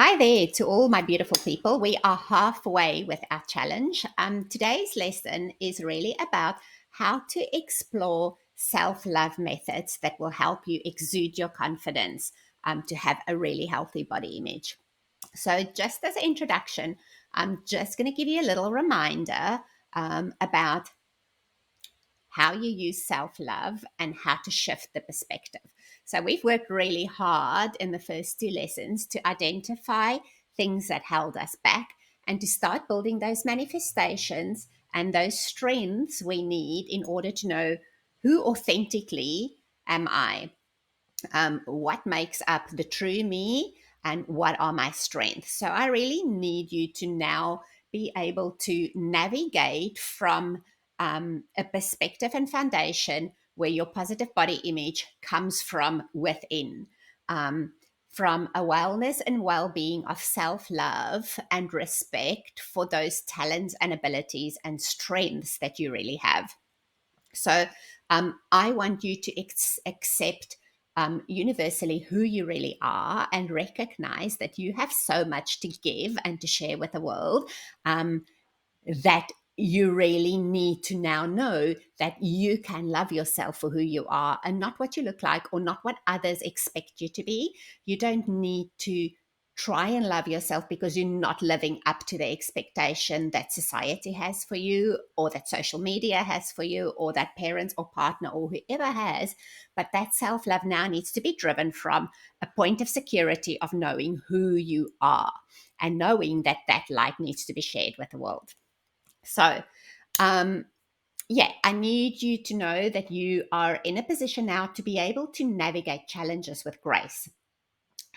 Hi there to all my beautiful people. We are halfway with our challenge. Today's lesson is really about how to explore self love methods that will help you exude your confidence to have a really healthy body image. So, just as an introduction, I'm just going to give you a little reminder about how you use self love and how to shift the perspective. So, we've worked really hard in the first two lessons to identify things that held us back and to start building those manifestations and those strengths we need in order to know who authentically am I, what makes up the true me, and what are my strengths. So, I really need you to now be able to navigate from a perspective and foundation where your positive body image comes from within, um, from a wellness and well being of self love and respect for those talents and abilities and strengths that you really have. So, I want you to accept universally who you really are and recognize that you have so much to give and to share with the world. That you really need to now know that you can love yourself for who you are and not what you look like or not what others expect you to be. You don't need to try and love yourself because you're not living up to the expectation that society has for you or that social media has for you or that parents or partner or whoever has. But that self-love now needs to be driven from a point of security of knowing who you are and knowing that that light needs to be shared with the world. So, um, yeah, I need you to know that you are in a position now to be able to navigate challenges with grace.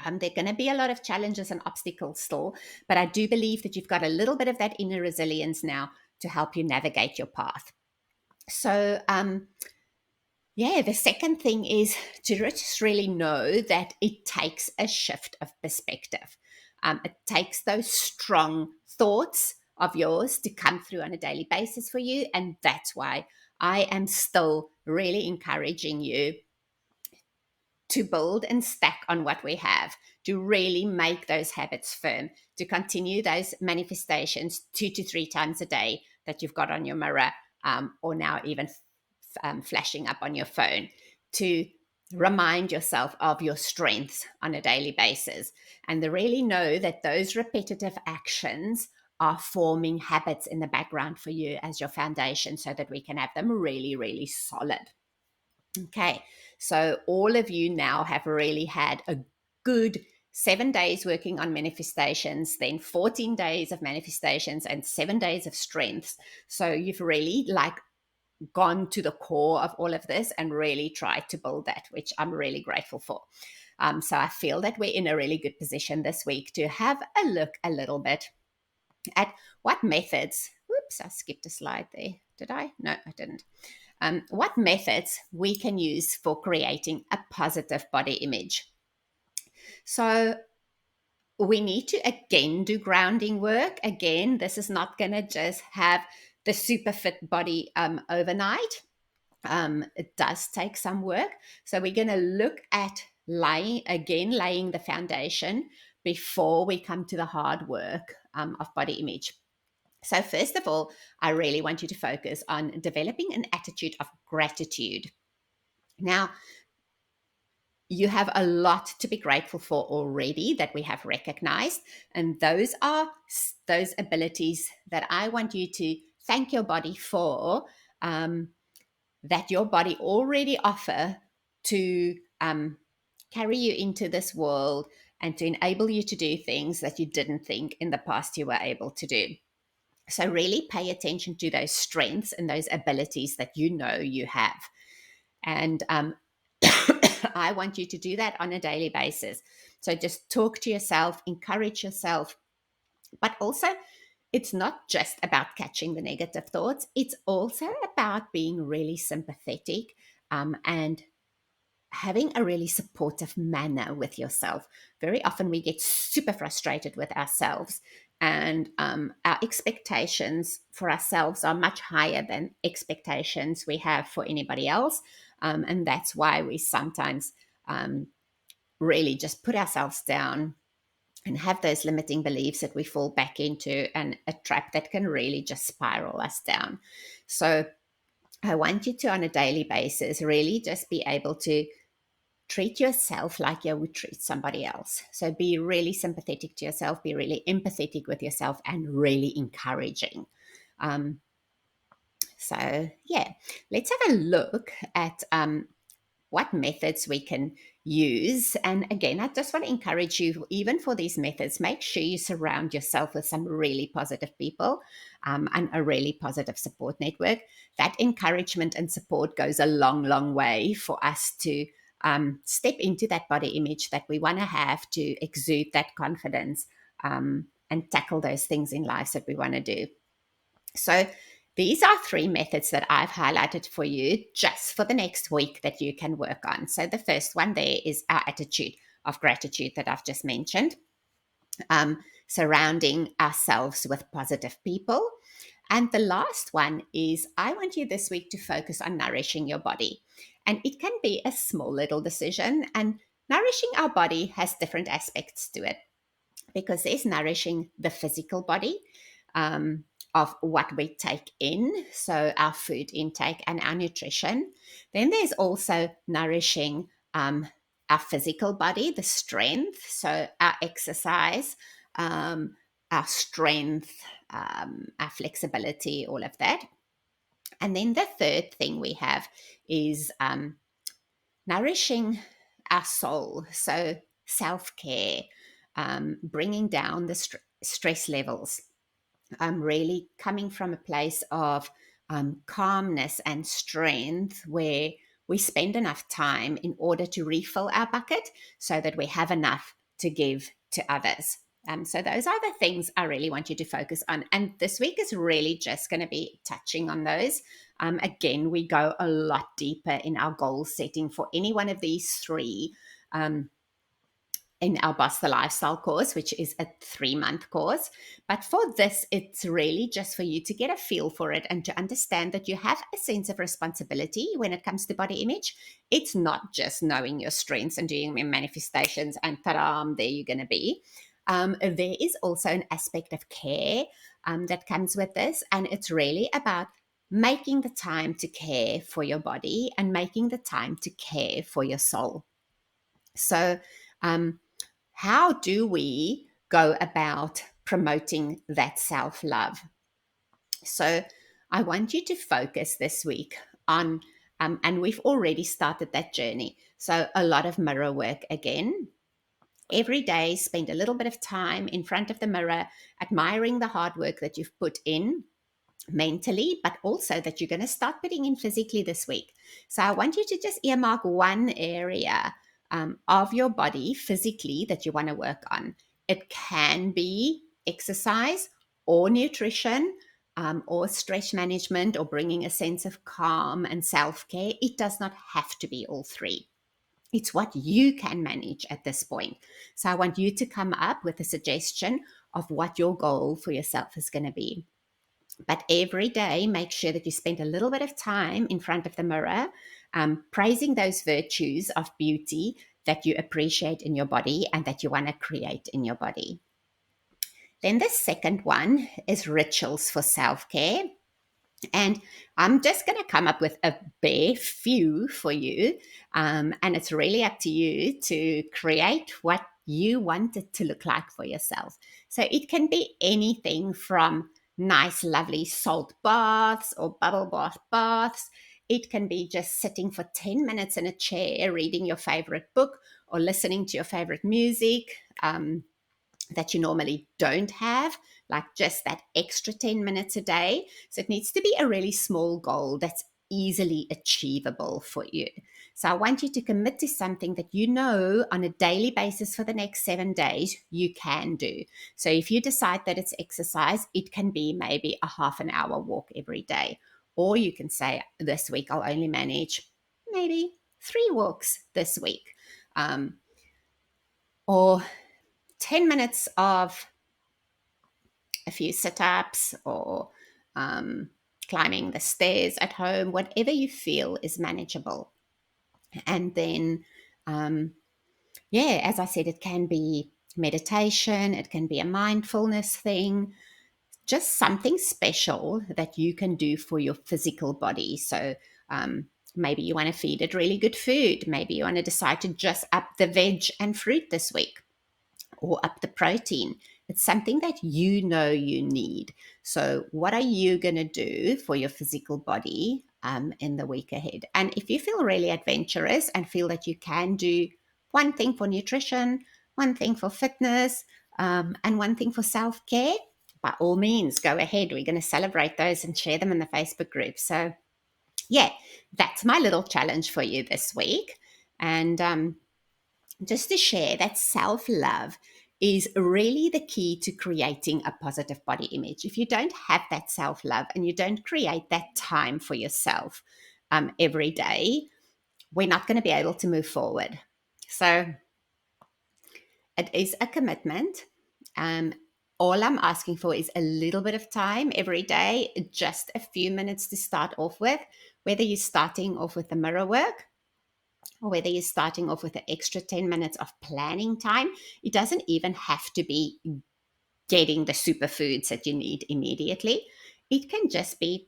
There are going to be a lot of challenges and obstacles still, but I do believe that you've got a little bit of that inner resilience now to help you navigate your path. So, yeah, the second thing is to just really know that it takes a shift of perspective. It takes those strong thoughts of yours to come through on a daily basis for you. And that's why I am still really encouraging you to build and stack on what we have, to really make those habits firm, to continue those manifestations 2 to 3 times a day that you've got on your mirror, or now even flashing up on your phone, to remind yourself of your strengths on a daily basis and to really know that those repetitive actions are forming habits in the background for you as your foundation so that we can have them really, really solid. Okay, so all of you now have really had a good 7 days working on manifestations, then 14 days of manifestations, and 7 days of strengths. So you've really gone to the core of all of this and really tried to build that, which I'm really grateful for. So I feel that we're in a really good position this week to have a look a little bit at what methods. Whoops, I skipped a slide there. Did I? No, I didn't. What methods we can use for creating a positive body image. So we need to again do grounding work. Again, this is not going to just have the super fit body overnight. It does take some work. So we're going to look at laying the foundation before we come to the hard work of body image. So, first of all, I really want you to focus on developing an attitude of gratitude. Now, you have a lot to be grateful for already that we have recognized. And those are those abilities that I want you to thank your body for, that your body already offer to carry you into this world and to enable you to do things that you didn't think in the past you were able to do. So, really pay attention to those strengths and those abilities that you know you have. And I want you to do that on a daily basis. So, just talk to yourself, encourage yourself, but also it's not just about catching the negative thoughts, it's also about being really sympathetic and having a really supportive manner with yourself. Very often we get super frustrated with ourselves, and our expectations for ourselves are much higher than expectations we have for anybody else. And that's why we sometimes really just put ourselves down and have those limiting beliefs that we fall back into, and a trap that can really just spiral us down. So I want you to, on a daily basis, really just be able to treat yourself like you would treat somebody else. So be really sympathetic to yourself, be really empathetic with yourself, and really encouraging. Um, so, yeah, let's have a look at what methods we can use. And again, I just want to encourage you, even for these methods, make sure you surround yourself with some really positive people, and a really positive support network. That encouragement and support goes a long, long way for us to step into that body image that we want to have, to exude that confidence, and tackle those things in life that we want to do. So these are 3 methods that I've highlighted for you just for the next week that you can work on. So the first one there is our attitude of gratitude that I've just mentioned, surrounding ourselves with positive people. And the last one is, I want you this week to focus on nourishing your body. And it can be a small little decision, and nourishing our body has different aspects to it, because there's nourishing the physical body, um, of what we take in, so our food intake and our nutrition. Then there's also nourishing our physical body, the strength, so our exercise, um, our strength, our flexibility, all of that. And then the third thing we have is nourishing our soul, so self care, bringing down the stress levels, really coming from a place of calmness and strength, where we spend enough time in order to refill our bucket so that we have enough to give to others. So those are the things I really want you to focus on. And this week is really just going to be touching on those. Again, we go a lot deeper in our goal setting for any one of these 3. In our Boss the Lifestyle course, which is a 3-month course. But for this, it's really just for you to get a feel for it and to understand that you have a sense of responsibility when it comes to body image. It's not just knowing your strengths and doing manifestations and ta-da, there you're going to be. There is also an aspect of care that comes with this, and it's really about making the time to care for your body and making the time to care for your soul. So, how do we go about promoting that self love? So, I want you to focus this week on, and we've already started that journey. So, a lot of mirror work again. Every day, spend a little bit of time in front of the mirror, admiring the hard work that you've put in mentally, but also that you're going to start putting in physically this week. So I want you to just earmark one area of your body physically that you want to work on. It can be exercise or nutrition, or stress management, or bringing a sense of calm and self care. It does not have to be all 3. It's what you can manage at this point. So I want you to come up with a suggestion of what your goal for yourself is going to be. But every day, make sure that you spend a little bit of time in front of the mirror, praising those virtues of beauty that you appreciate in your body and that you want to create in your body. Then the second one is rituals for self care. And I'm just going to come up with a bare few for you. And it's really up to you to create what you want it to look like for yourself. So it can be anything from nice, lovely salt baths or bubble baths. It can be just sitting for 10 minutes in a chair, reading your favorite book or listening to your favorite music. That you normally don't have, like just that extra 10 minutes a day. So it needs to be a really small goal that's easily achievable for you. So I want you to commit to something that you know on a daily basis for the next 7 days you can do. So if you decide that it's exercise, it can be maybe a half an hour walk every day. Or you can say, this week I'll only manage maybe 3 walks this week. Or 10 minutes of a few sit-ups, or climbing the stairs at home, whatever you feel is manageable. And then, yeah, as I said, it can be meditation, it can be a mindfulness thing, just something special that you can do for your physical body. So maybe you want to feed it really good food. Maybe you want to decide to just up the veg and fruit this week, or up the protein. It's something that you know you need. So, what are you going to do for your physical body in the week ahead? And if you feel really adventurous and feel that you can do one thing for nutrition, one thing for fitness, and one thing for self care, by all means, go ahead. We're going to celebrate those and share them in the Facebook group. So, yeah, that's my little challenge for you this week. And just to share that self love is really the key to creating a positive body image. If you don't have that self love and you don't create that time for yourself every day, we're not going to be able to move forward. So it is a commitment. Um, all I'm asking for is a little bit of time every day, just a few minutes to start off with, whether you're starting off with the mirror work or whether you're starting off with an extra 10 minutes of planning time. It doesn't even have to be getting the superfoods that you need immediately. It can just be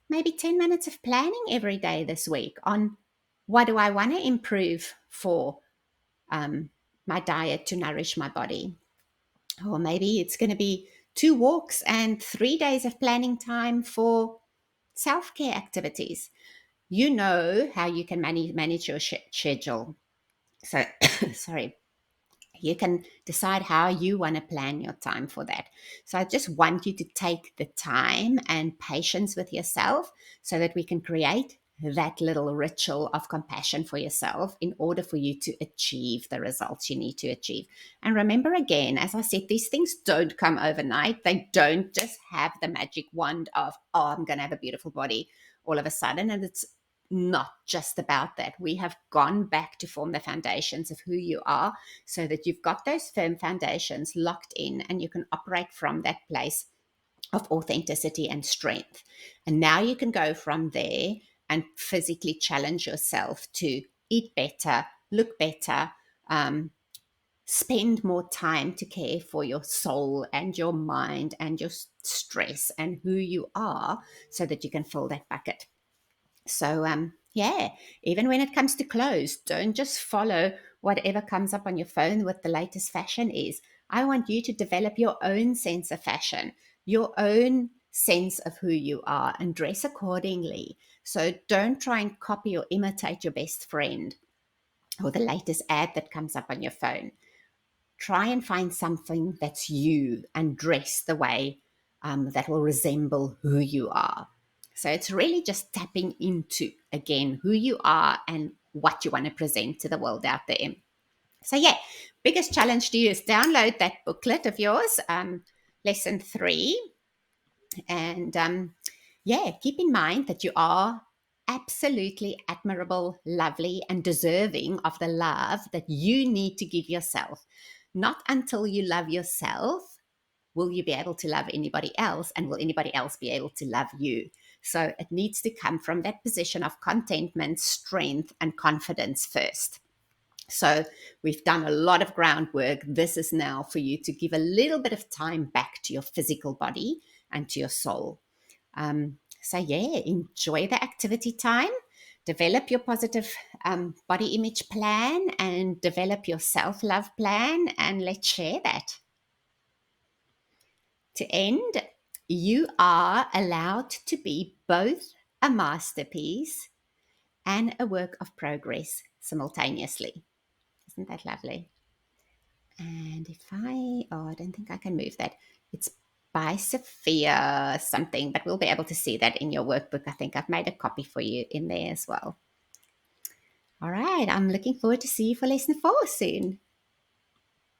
maybe 10 minutes of planning every day this week on what do I want to improve for my diet to nourish my body. Or maybe it's going to be 2 walks and 3 days of planning time for self care activities. You know how you can manage your schedule. So, sorry, you can decide how you want to plan your time for that. So, I just want you to take the time and patience with yourself so that we can create that little ritual of compassion for yourself in order for you to achieve the results you need to achieve. And remember, again, as I said, these things don't come overnight. They don't just have the magic wand of, oh, I'm going to have a beautiful body all of a sudden. And it's not just about that. We have gone back to form the foundations of who you are so that you've got those firm foundations locked in and you can operate from that place of authenticity and strength. And now you can go from there and physically challenge yourself to eat better, look better, spend more time to care for your soul and your mind and your stress and who you are so that you can fill that bucket. So, yeah, even when it comes to clothes, don't just follow whatever comes up on your phone with the latest fashion is. I want you to develop your own sense of fashion, your own sense of who you are, and dress accordingly. So, don't try and copy or imitate your best friend or the latest ad that comes up on your phone. Try and find something that's you and dress the way that will resemble who you are. So it's really just tapping into, again, who you are and what you want to present to the world out there. So, yeah, biggest challenge to you is download that booklet of yours, lesson 3. And yeah, keep in mind that you are absolutely admirable, lovely, and deserving of the love that you need to give yourself. Not until you love yourself will you be able to love anybody else, and will anybody else be able to love you. So it needs to come from that position of contentment, strength, and confidence first. So we've done a lot of groundwork. This is now for you to give a little bit of time back to your physical body and to your soul. So, yeah, enjoy the activity time, develop your positive body image plan, and develop your self love plan, and let's share that. To end, you are allowed to be both a masterpiece and a work of progress simultaneously. Isn't that lovely? And if I don't think I can move that. It's by Sophia something, but we'll be able to see that in your workbook. I think I've made a copy for you in there as well. All right, I'm looking forward to see you for lesson 4 soon.